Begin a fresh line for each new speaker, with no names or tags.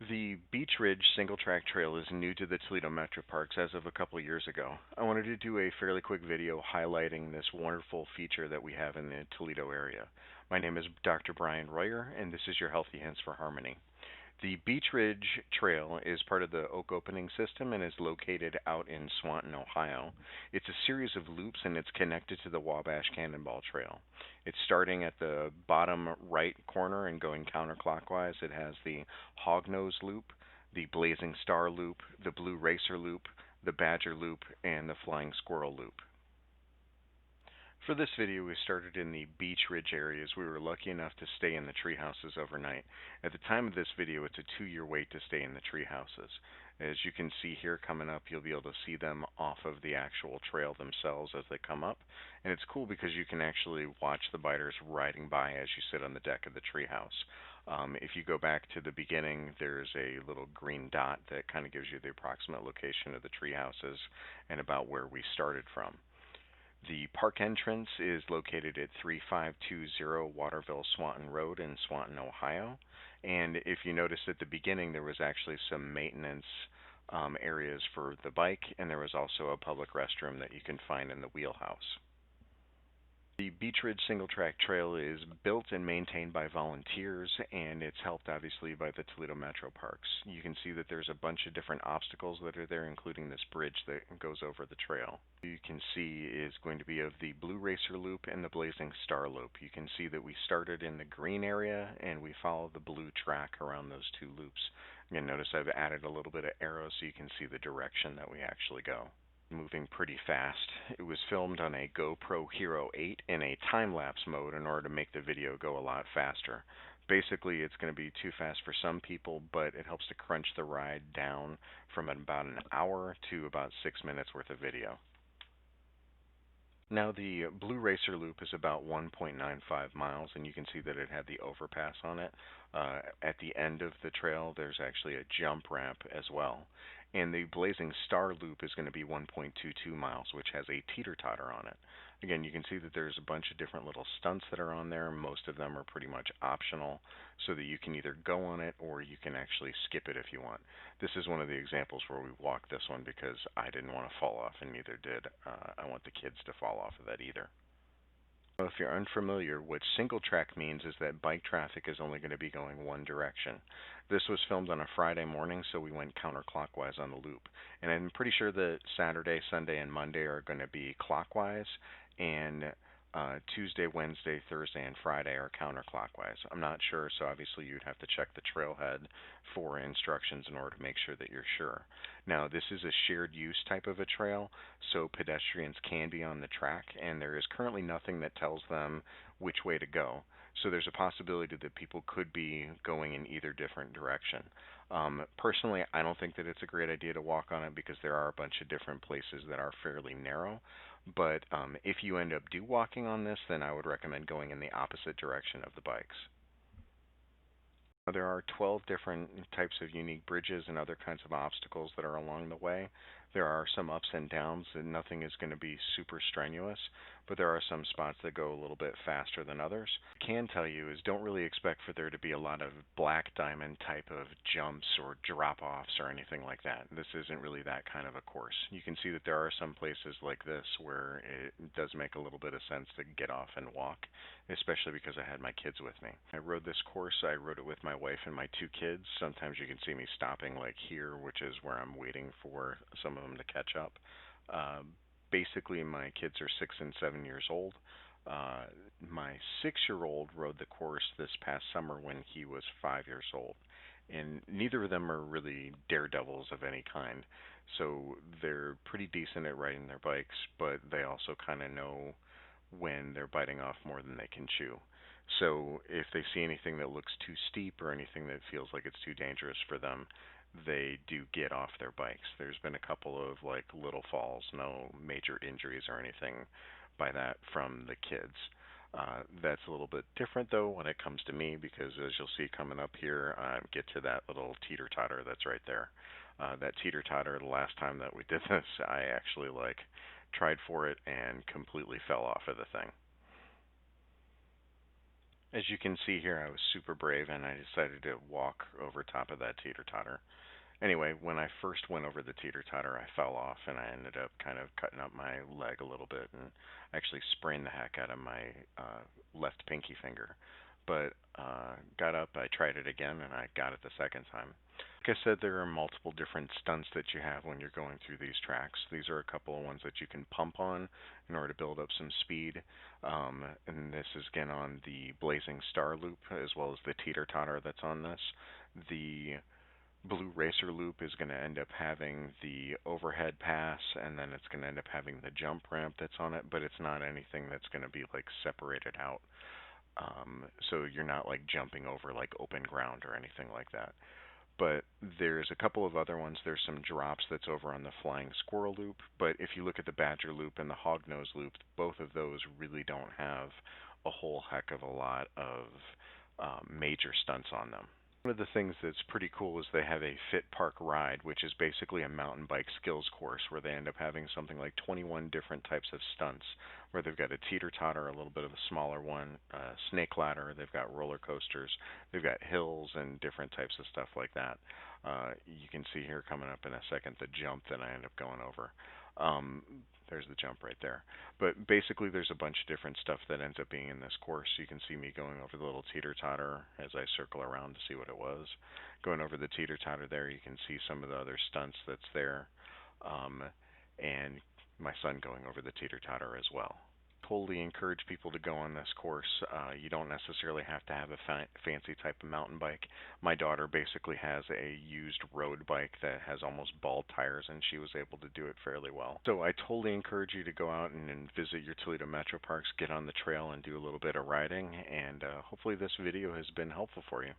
The Beach Ridge Singletrack Trail is new to the Toledo Metroparks as of a couple of years ago. I wanted to do a fairly quick video highlighting this wonderful feature that we have in the Toledo area. My name is Dr. Bryan, and this is your Healthy Hints for Harmony. The Beach Ridge Trail is part of the Oak Opening System and is located out in Swanton, Ohio. It's a series of loops and it's connected to the Wabash Cannonball Trail. It's starting at the bottom right corner and going counterclockwise. It has the Hognose Loop, the Blazing Star Loop, the Blue Racer Loop, the Badger Loop, and the Flying Squirrel Loop. For this video, we started in the Beach Ridge areas. We were lucky enough to stay in the tree houses overnight. At the time of this video, it's a 2-year wait to stay in the tree houses. As you can see here coming up, you'll be able to see them off of the actual trail themselves as they come up. And it's cool because you can actually watch the biters riding by as you sit on the deck of the tree house. If you go back to the beginning, there's a little green dot that kind of gives you the approximate location of the tree houses and about where we started from. The park entrance is located at 3520 Waterville Swanton Road in Swanton, Ohio. And if you noticed at the beginning, there was actually some maintenance areas for the bike, and there was also a public restroom that you can find in the wheelhouse. The Beach Ridge Singletrack Trail is built and maintained by volunteers, and it's helped obviously by the Toledo Metroparks. You can see that there's a bunch of different obstacles that are there, including this bridge that goes over the trail. You can see is going to be of the Blue Racer Loop and the Blazing Star Loop. You can see that we started in the green area and we follow the blue track around those two loops. Again, notice I've added a little bit of arrow so you can see the direction that we actually go. Moving pretty fast. It was filmed on a GoPro Hero 8 in a time-lapse mode in order to make the video go a lot faster. Basically, it's going to be too fast for some people, but it helps to crunch the ride down from about an hour to about 6 minutes worth of video. Now the Blue Racer Loop is about 1.95 miles, and you can see that it had the overpass on it. At the end of the trail, there's actually a jump ramp as well. And the Blazing Star Loop is going to be 1.22 miles, which has a teeter-totter on it. Again, you can see that there's a bunch of different little stunts that are on there. Most of them are pretty much optional, so that you can either go on it or you can actually skip it if you want. This is one of the examples where we walked this one because I didn't want to fall off, and neither did I want the kids to fall off of that either. If you're unfamiliar, what single track means is that bike traffic is only going to be going one direction. This was filmed on a Friday morning, so we went counterclockwise on the loop. And I'm pretty sure that Saturday, Sunday, and Monday are going to be clockwise, and Tuesday, Wednesday, Thursday, and Friday are counterclockwise. I'm not sure, so obviously you'd have to check the trailhead for instructions in order to make sure that you're sure. Now, this is a shared use type of a trail, so pedestrians can be on the track, and there is currently nothing that tells them which way to go. So there's a possibility that people could be going in either different direction. Personally, I don't think that it's a great idea to walk on it because there are a bunch of different places that are fairly narrow. But if you end up walking on this, then I would recommend going in the opposite direction of the bikes. There are 12 different types of unique bridges and other kinds of obstacles that are along the way. There are some ups and downs, and nothing is going to be super strenuous, but there are some spots that go a little bit faster than others. What I can tell you is don't really expect for there to be a lot of black diamond type of jumps or drop-offs or anything like that. This isn't really that kind of a course. You can see that there are some places like this where it does make a little bit of sense to get off and walk, especially because I had my kids with me. I rode this course. I rode it with my wife and my 2 kids. Sometimes you can see me stopping like here, which is where I'm waiting for some of them to catch up. Basically, my kids are 6 and 7 years old. My 6-year-old rode the course this past summer when he was 5 years old. And neither of them are really daredevils of any kind. So they're pretty decent at riding their bikes, but they also kind of know when they're biting off more than they can chew. So if they see anything that looks too steep or anything that feels like it's too dangerous for them, they do get off their bikes. There's been a couple of like little falls, no major injuries or anything by that from the kids. That's a little bit different though when it comes to me because as you'll see coming up here, get to that little teeter-totter that's right there. That teeter-totter, the last time that we did this, I actually like tried for it, and completely fell off of the thing. As you can see here, I was super brave and I decided to walk over top of that teeter-totter. Anyway, when I first went over the teeter-totter, I fell off and I ended up kind of cutting up my leg a little bit and actually sprained the heck out of my left pinky finger. But got up, I tried it again, and I got it the second time. Like I said, there are multiple different stunts that you have when you're going through these tracks. These are a couple of ones that you can pump on in order to build up some speed. And this is again on the Blazing Star loop as well as the teeter-totter that's on this. The Blue Racer loop is going to end up having the overhead pass, and then it's going to end up having the jump ramp that's on it, but it's not anything that's going to be like separated out. So you're not like jumping over like open ground or anything like that. But there's a couple of other ones. There's some drops that's over on the Flying Squirrel loop, but if you look at the Badger loop and the Hognose loop, both of those really don't have a whole heck of a lot of major stunts on them. One of the things that's pretty cool is they have a Fit Park Ride, which is basically a mountain bike skills course where they end up having something like 21 different types of stunts, where they've got a teeter-totter, a little bit of a smaller one, a snake ladder, they've got roller coasters, they've got hills and different types of stuff like that. You can see here coming up in a second the jump that I end up going over. Um, there's the jump right there. But basically, there's a bunch of different stuff that ends up being in this course. You can see me going over the little teeter-totter as I circle around to see what it was. Going over the teeter-totter there, you can see some of the other stunts that's there. And my son going over the teeter-totter as well. Totally encourage people to go on this course. You don't necessarily have to have a fancy type of mountain bike. My daughter basically has a used road bike that has almost bald tires, and she was able to do it fairly well. So I totally encourage you to go out and visit your Toledo Metroparks, get on the trail, and do a little bit of riding, and hopefully this video has been helpful for you.